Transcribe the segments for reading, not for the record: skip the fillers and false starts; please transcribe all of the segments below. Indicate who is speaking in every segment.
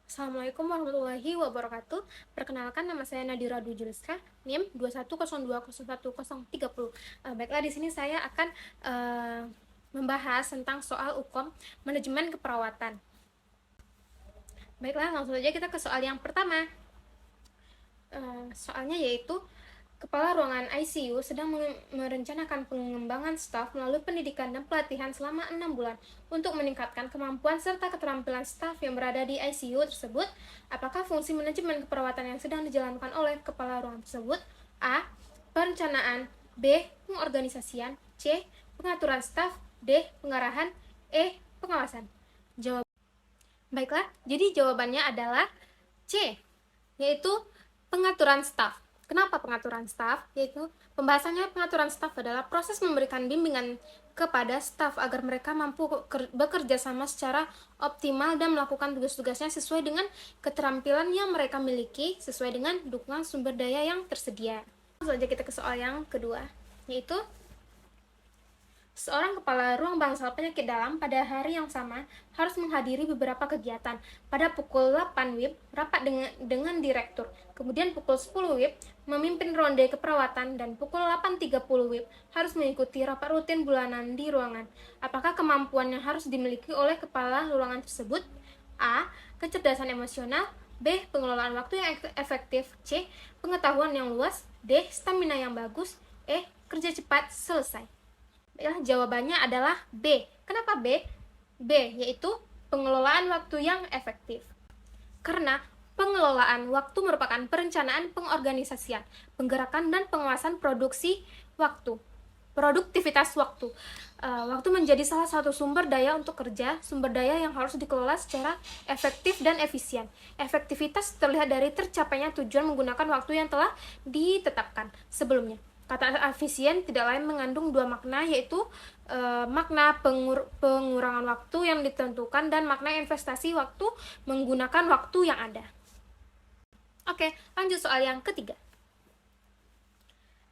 Speaker 1: Assalamualaikum warahmatullahi wabarakatuh. Perkenalkan, nama saya Nadira Dujulska, NIM 210201030. Baiklah, di sini saya akan membahas tentang soal UKOM manajemen keperawatan. Baiklah, langsung saja kita ke soal yang pertama. Soalnya yaitu Kepala Ruangan ICU sedang merencanakan pengembangan staf melalui pendidikan dan pelatihan selama 6 bulan untuk meningkatkan kemampuan serta keterampilan staf yang berada di ICU tersebut. Apakah fungsi manajemen keperawatan yang sedang dijalankan oleh kepala ruangan tersebut? A. Perencanaan. B. Pengorganisasian. C. Pengaturan staf. D. Pengarahan. E. Pengawasan. Baiklah, jadi jawabannya adalah C, yaitu pengaturan staf. Kenapa pengaturan staf? Yaitu pembahasannya, pengaturan staf adalah proses memberikan bimbingan kepada staf agar mereka mampu bekerja sama secara optimal dan melakukan tugas-tugasnya sesuai dengan keterampilan yang mereka miliki, sesuai dengan dukungan sumber daya yang tersedia. Langsung saja kita ke soal yang kedua, yaitu seorang kepala ruang bangsal penyakit dalam pada hari yang sama harus menghadiri beberapa kegiatan. Pada pukul 8 WIB, rapat dengan direktur. Kemudian pukul 10 WIB, memimpin ronde keperawatan. Dan pukul 8.30 WIB, harus mengikuti rapat rutin bulanan di ruangan. Apakah kemampuan yang harus dimiliki oleh kepala ruangan tersebut? A. Kecerdasan emosional. B. Pengelolaan waktu yang efektif. C. Pengetahuan yang luas. D. Stamina yang bagus. E. Kerja cepat selesai. Ya, jawabannya adalah B. Kenapa B? B, yaitu pengelolaan waktu yang efektif. Karena pengelolaan waktu merupakan perencanaan, pengorganisasian, penggerakan, dan penguasaan produksi waktu. Produktivitas waktu. Waktu menjadi salah satu sumber daya untuk kerja, sumber daya yang harus dikelola secara efektif dan efisien. Efektivitas terlihat dari tercapainya tujuan menggunakan waktu yang telah ditetapkan sebelumnya. Kata efisien tidak lain mengandung dua makna, yaitu makna pengurangan waktu yang ditentukan dan makna investasi waktu menggunakan waktu yang ada. Oke, lanjut soal yang ketiga.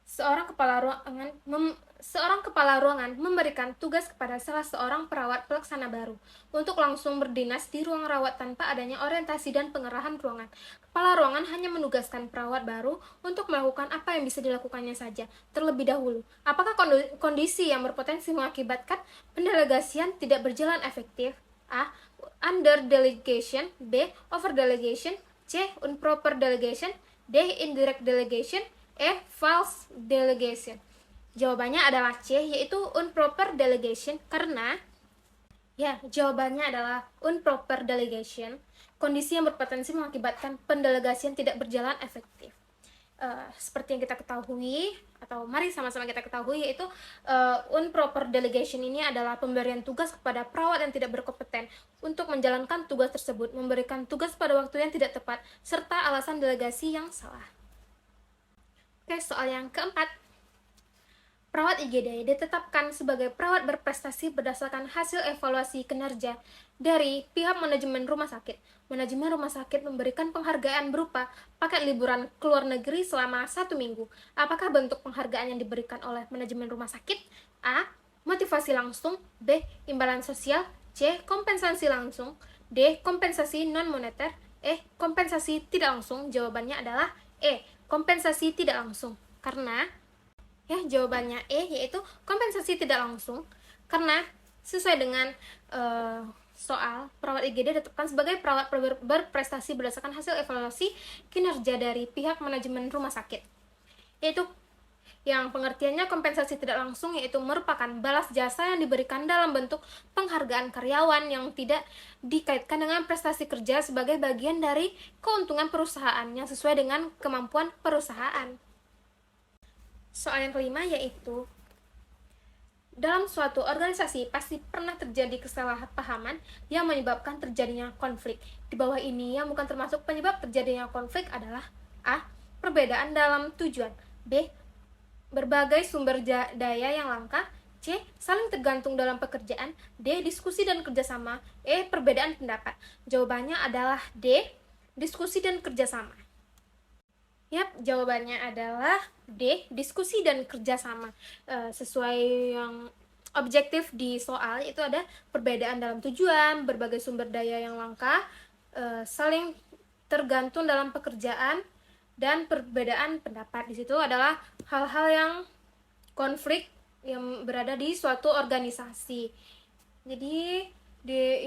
Speaker 1: Seorang kepala ruangan memberikan tugas kepada salah seorang perawat pelaksana baru untuk langsung berdinas di ruang rawat tanpa adanya orientasi dan pengerahan ruangan. Kepala ruangan hanya menugaskan perawat baru untuk melakukan apa yang bisa dilakukannya saja terlebih dahulu. Apakah kondisi yang berpotensi mengakibatkan pendelegasian tidak berjalan efektif? A. Under delegation. B. Over delegation. C. Improper delegation. D. Indirect delegation. E. False delegation. Jawabannya adalah C, yaitu improper delegation, karena jawabannya adalah improper delegation, kondisi yang berpotensi mengakibatkan pendelegasian tidak berjalan efektif. Seperti yang kita ketahui, atau mari sama-sama kita ketahui, yaitu improper delegation ini adalah pemberian tugas kepada perawat yang tidak berkompeten untuk menjalankan tugas tersebut, memberikan tugas pada waktu yang tidak tepat, serta alasan delegasi yang salah. Oke, soal yang keempat. Perawat IGD ditetapkan sebagai perawat berprestasi berdasarkan hasil evaluasi kinerja dari pihak manajemen rumah sakit. Manajemen rumah sakit memberikan penghargaan berupa paket liburan ke luar negeri selama 1 minggu. Apakah bentuk penghargaan yang diberikan oleh manajemen rumah sakit? A. Motivasi langsung. B. Imbalan sosial. C. Kompensasi langsung. D. Kompensasi non-moneter. E. Kompensasi tidak langsung. Jawabannya adalah E. Kompensasi tidak langsung. Karena jawabannya E, yaitu kompensasi tidak langsung, karena sesuai dengan soal, perawat IGD ditetapkan sebagai perawat berprestasi berdasarkan hasil evaluasi kinerja dari pihak manajemen rumah sakit, yaitu yang pengertiannya kompensasi tidak langsung, yaitu merupakan balas jasa yang diberikan dalam bentuk penghargaan karyawan yang tidak dikaitkan dengan prestasi kerja sebagai bagian dari keuntungan perusahaan yang sesuai dengan kemampuan perusahaan. Soal yang kelima, yaitu dalam suatu organisasi pasti pernah terjadi kesalahpahaman yang menyebabkan terjadinya konflik. Di bawah ini yang bukan termasuk penyebab terjadinya konflik adalah A. Perbedaan dalam tujuan. B. Berbagai sumber daya yang langka. C. Saling tergantung dalam pekerjaan. D. Diskusi dan kerjasama. E. Perbedaan pendapat. Jawabannya adalah D. Diskusi dan kerjasama. Jawabannya adalah D, diskusi dan kerjasama. Sesuai yang objektif di soal, itu ada perbedaan dalam tujuan, berbagai sumber daya yang langka, saling tergantung dalam pekerjaan dan perbedaan pendapat. Di situ adalah hal-hal yang konflik yang berada di suatu organisasi. Jadi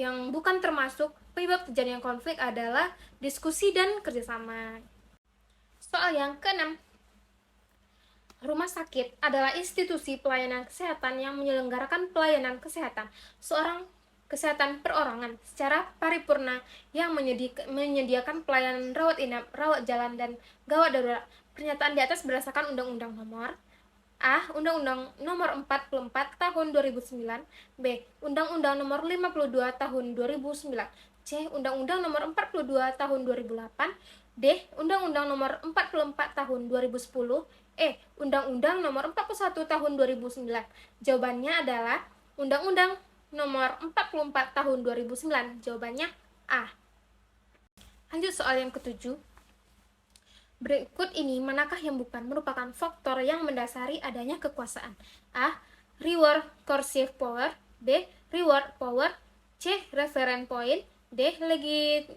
Speaker 1: yang bukan termasuk penyebab terjadinya konflik adalah diskusi dan kerjasama. Soal yang keenam, rumah sakit adalah institusi pelayanan kesehatan yang menyelenggarakan pelayanan kesehatan seorang kesehatan perorangan secara paripurna yang menyediakan pelayanan rawat inap, rawat jalan, dan gawat darurat. Pernyataan di atas berdasarkan Undang-Undang Nomor A. Undang-Undang Nomor 44 Tahun 2009. B. Undang-Undang Nomor 52 Tahun 2009. C. Undang-Undang Nomor 42 Tahun 2008. D. Undang-Undang Nomor 44 Tahun 2010. E. Undang-Undang Nomor 41 Tahun 2009. Jawabannya adalah Undang-Undang Nomor 44 Tahun 2009. Jawabannya A. Lanjut soal yang ketujuh. Berikut ini manakah yang bukan merupakan faktor yang mendasari adanya kekuasaan? A. Reward coercive power. B. Reward power. C. Referent point. D.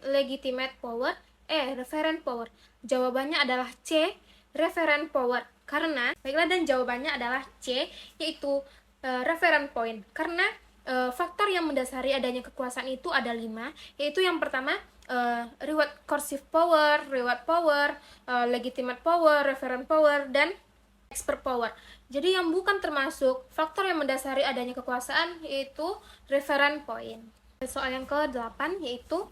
Speaker 1: Legitimate power. E. Referent power. Jawabannya adalah C. Referent power. Karena, baiklah, dan jawabannya adalah C, yaitu referent point. Karena faktor yang mendasari adanya kekuasaan itu ada 5, yaitu yang pertama reward coercive power, reward power, legitimate power, referent power, dan expert power. Jadi yang bukan termasuk faktor yang mendasari adanya kekuasaan yaitu referent point. Soal yang ke-8 yaitu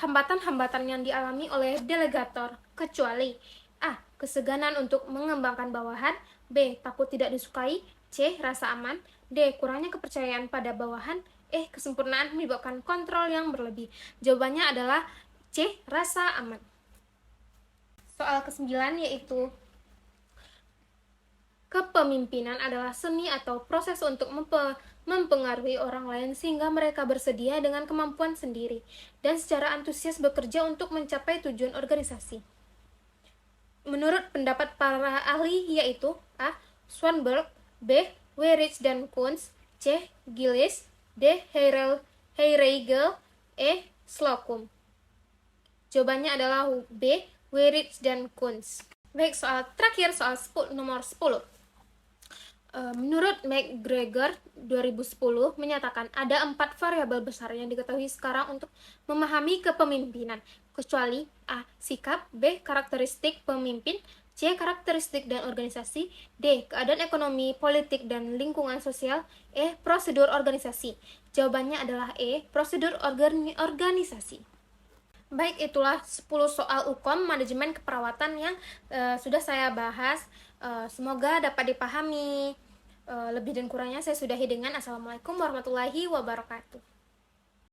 Speaker 1: hambatan-hambatan yang dialami oleh delegator kecuali A. Keseganan untuk mengembangkan bawahan. B. Takut tidak disukai. C. Rasa aman. D. Kurangnya kepercayaan pada bawahan. E. Kesempurnaan menyebabkan kontrol yang berlebih. Jawabannya adalah C. Rasa aman. Soal ke-9 yaitu kepemimpinan adalah seni atau proses untuk mempengaruhi orang lain sehingga mereka bersedia dengan kemampuan sendiri dan secara antusias bekerja untuk mencapai tujuan organisasi. Menurut pendapat para ahli yaitu A. Swanberg. B. Weyrich dan Kunz. C. Gillis. D. Heyrigel. E. Slocum. Jawabannya adalah B. Weyrich dan Kunz. Baik, soal terakhir, soal nomor 10. Menurut McGregor 2010 menyatakan ada 4 variabel besar yang diketahui sekarang untuk memahami kepemimpinan, kecuali A. Sikap. B. Karakteristik pemimpin. C. Karakteristik dan organisasi. D. Keadaan ekonomi, politik, dan lingkungan sosial. E. Prosedur organisasi. Jawabannya adalah E. Prosedur organisasi. Baik, itulah 10 soal UKOM manajemen keperawatan yang sudah saya bahas. Semoga dapat dipahami. Lebih dan kurangnya saya sudahi dengan Assalamualaikum warahmatullahi wabarakatuh.